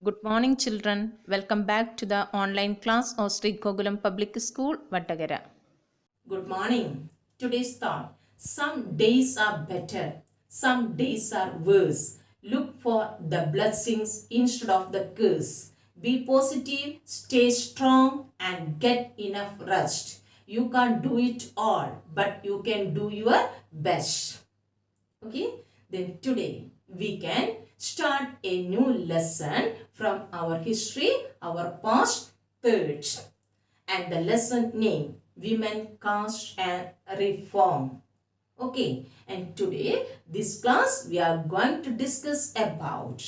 Good morning, children. Welcome back to the online class of Sri Kogulam Public School, Vattagara. Good morning. Today's thought. Some days are better, some days are worse. Look for the blessings instead of the curse. Be positive, stay strong, and get enough rest. You can't do it all, but you can do your best. Okay, then today we can start a new lesson from our history, our past thirds, and the lesson name Women, Caste and Reform. Okay, and today this class we are going to discuss about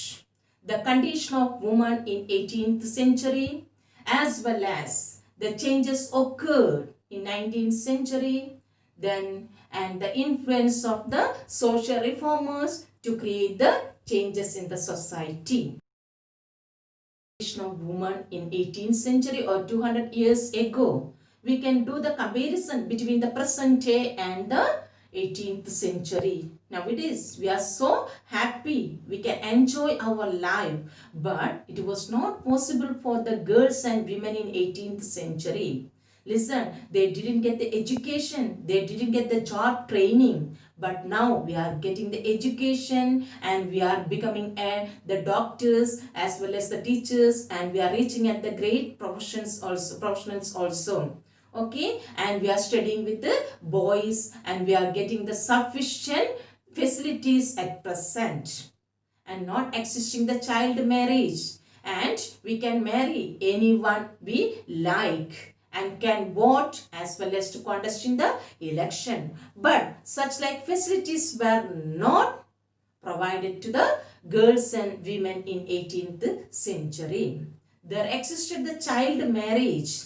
the condition of woman in 18th century as well as the changes occurred in 19th century, then and the influence of the social reformers to create the changes in the society. Of woman in 18th century or 200 years ago, we can do the comparison between the present day and the 18th century. Nowadays we are so happy, we can enjoy our life, but it was not possible for the girls and women in 18th century. Listen, they didn't get the education, they didn't get the job training, but now we are getting the education and we are becoming the doctors as well as the teachers, and we are reaching at the great professionals also. Okay, and we are studying with the boys and we are getting the sufficient facilities at present, and not existing the child marriage, and we can marry anyone we like and can vote as well as to contest in the election. But such like facilities were not provided to the girls and women in 18th century. There existed the child marriage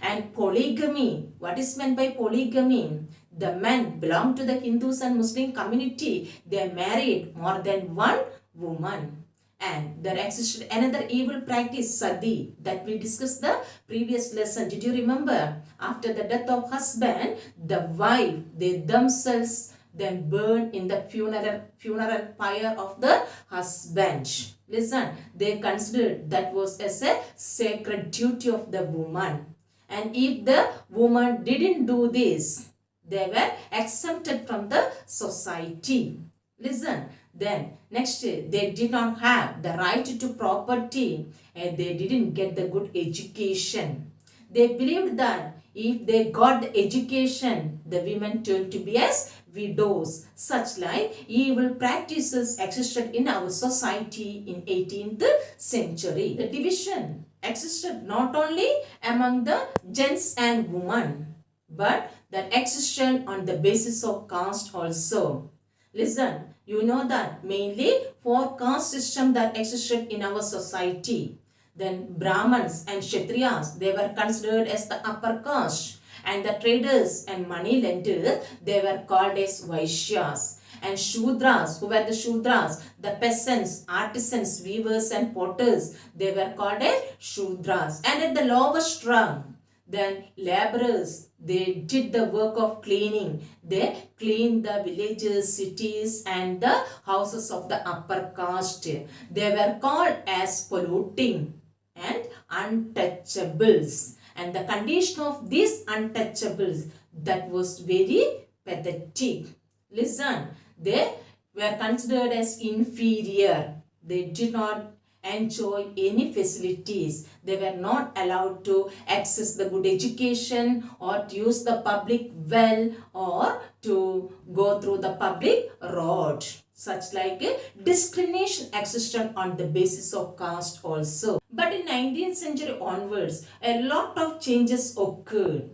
and polygamy. What is meant by polygamy? The men belong to the Hindus and Muslim community. They married more than one woman. And there existed another evil practice, sati, that we discussed the previous lesson. Did you remember? After the death of husband, the wife, they themselves then burn in the funeral pyre of the husband. Listen, they considered that was as a sacred duty of the woman. And if the woman didn't do this, they were exempted from the society. Listen, then next, they did not have the right to property and they didn't get the good education. They believed that if they got the education, the women turned to be as widows. Such like evil practices existed in our society in 18th century. The division existed not only among the gents and women, but that existed on the basis of caste also. Listen, you know that mainly four caste system that existed in our society. Then Brahmins and Kshatriyas, they were considered as the upper caste, and the traders and money lenders, they were called as Vaishyas. And Shudras, who were the Shudras? The peasants, artisans, weavers and potters, they were called as Shudras. And at the lowest rung, then laborers, they did the work of cleaning. They cleaned the villages, cities and the houses of the upper caste. They were called as polluting and untouchables. And the condition of these untouchables, that was very pathetic. Listen, they were considered as inferior. They did not enjoy any facilities. They were not allowed to access the good education or to use the public well or to go through the public road. Such like a discrimination existed on the basis of caste also. But in 19th century onwards, a lot of changes occurred.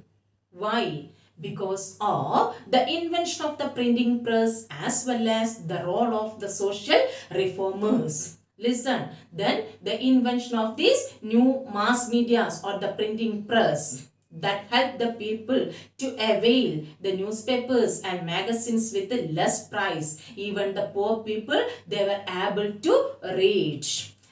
Why? Because of the invention of the printing press as well as the role of the social reformers. Listen, then the invention of these new mass medias or the printing press that helped the people to avail the newspapers and magazines with a less price. Even the poor people, they were able to read.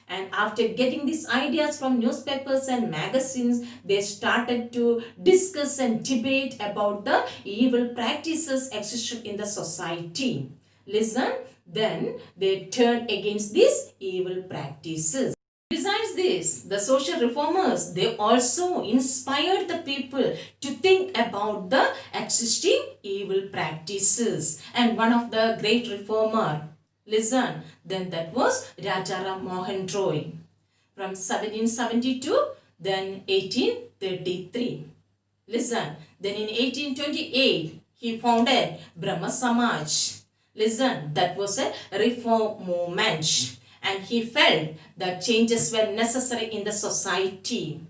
And after getting these ideas from newspapers and magazines, they started to discuss and debate about the evil practices existed in the society. Listen, then they turned against these evil practices. Besides is this? The social reformers, they also inspired the people to think about the existing evil practices. And one of the great reformer, listen, then that was Rajaram Mohan Roy from 1772, then 1833. Listen, then in 1828, he founded Brahma Samaj. Listen, that was a reform movement, and he felt that changes were necessary in the society.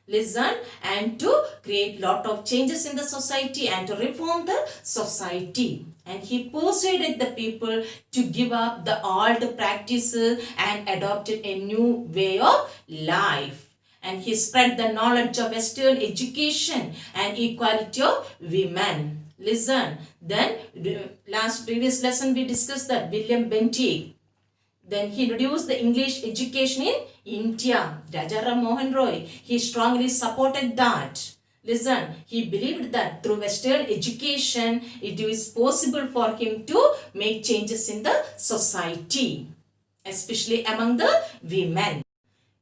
Listen, and to create lot of changes in the society and to reform the society. And he persuaded the people to give up the old practices and adopted a new way of life. And he spread the knowledge of Western education and equality of women. Listen, then previous lesson we discussed that William Bentinck. Then he introduced the English education in India. Rajaram Mohan Roy, he strongly supported that. Listen, he believed that through Western education, it is possible for him to make changes in the society, especially among the women.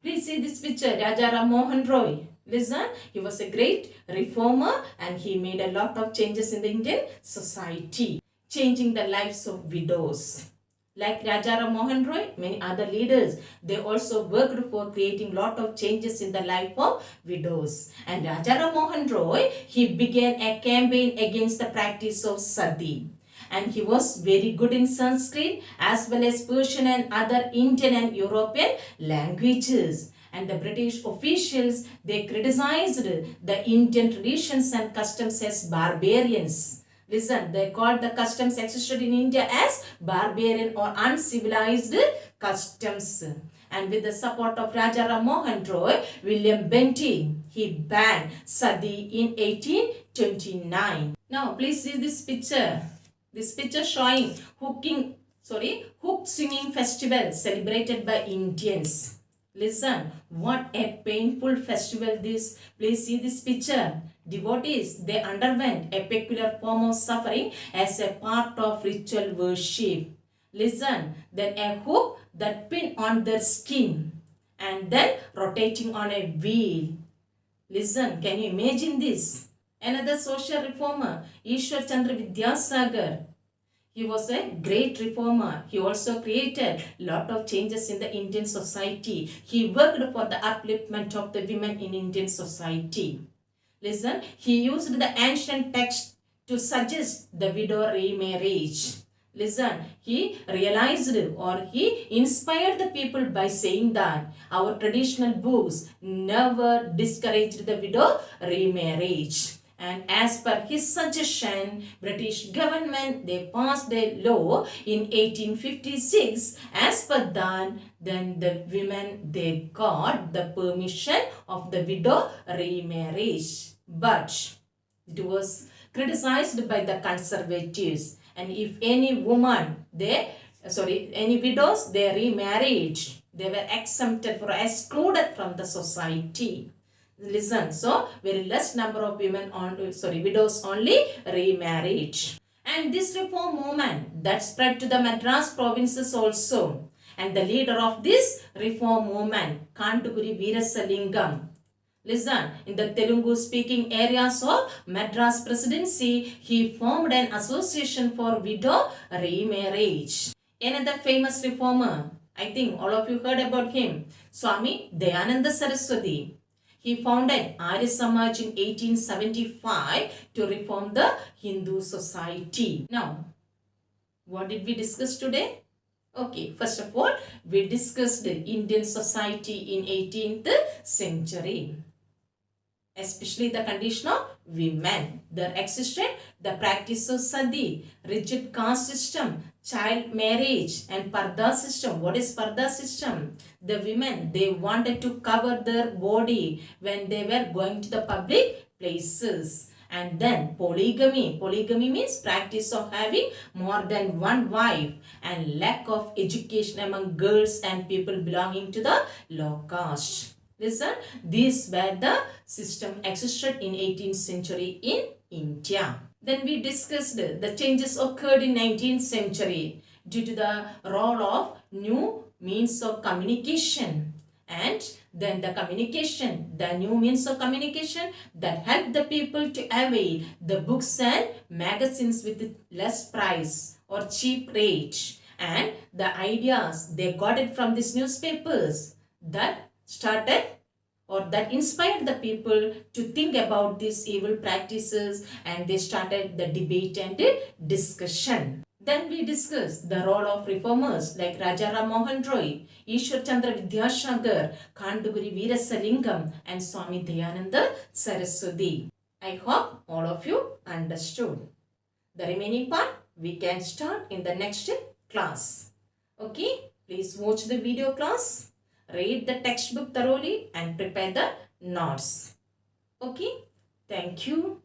Please see this picture, Rajaram Mohan Roy. Listen, he was a great reformer and he made a lot of changes in the Indian society, changing the lives of widows. Like Rajaram Mohan Roy, many other leaders, they also worked for creating lot of changes in the life of widows. And Rajaram Mohan Roy, he began a campaign against the practice of sati. And he was very good in Sanskrit as well as Persian and other Indian and European languages. And the British officials, they criticized the Indian traditions and customs as barbarians. Listen, they called the customs existed in India as barbarian or uncivilized customs. And with the support of Rajaram Mohan Roy, William Bentinck, he banned sati in 1829. Now, please see this picture. This picture showing hook singing festival celebrated by Indians. Listen, what a painful festival this. Please see this picture. Devotees, they underwent a peculiar form of suffering as a part of ritual worship. Listen, then a hook that pinned on their skin and then rotating on a wheel. Listen, can you imagine this? Another social reformer, Ishwar Chandra Vidyasagar. He was a great reformer. He also created a lot of changes in the Indian society. He worked for the upliftment of the women in Indian society. Listen, he used the ancient text to suggest the widow remarriage. Listen, he realized or he inspired the people by saying that our traditional books never discouraged the widow remarriage. And as per his suggestion, British government, they passed a law in 1856. As per that, then the women, they got the permission of the widow remarriage. But it was criticized by the conservatives. And if any woman, any widows, they remarried, they were exempted or excluded from the society. Listen, so very less number of widows only remarried. And this reform movement that spread to the Madras provinces also. And the leader of this reform movement, Kandukuri Veerasalingam. Listen, in the Telugu speaking areas of Madras presidency, he formed an association for widow remarriage. Another famous reformer, I think all of you heard about him, Swami Dayananda Saraswati. He founded Arya Samaj in 1875 to reform the Hindu society. Now, what did we discuss today? Okay, first of all, we discussed the Indian society in 18th century. Especially the condition of women. There existed the practice of sati, rigid caste system, child marriage and parda system. What is parda system? The women, they wanted to cover their body when they were going to the public places. And then polygamy. Polygamy means practice of having more than one wife and lack of education among girls and people belonging to the low caste. Listen, these were the system existed in 18th century in India. Then we discussed the changes occurred in 19th century due to the role of new means of communication. and then the communication, the new means of communication that help the people to avail the books and magazines with less price or cheap rate, and the ideas they got it from these newspapers that started or that inspired the people to think about these evil practices, and they started the debate and discussion. Then we discussed the role of reformers like Raja Ram Mohan Roy, Ishwar Chandra Vidyasagar, Kanduguri Veerasalingam, and Swami Dayananda Saraswati. I hope all of you understood. The remaining part we can start in the next class. Okay, please watch the video class, read the textbook thoroughly and prepare the notes. Okay, thank you.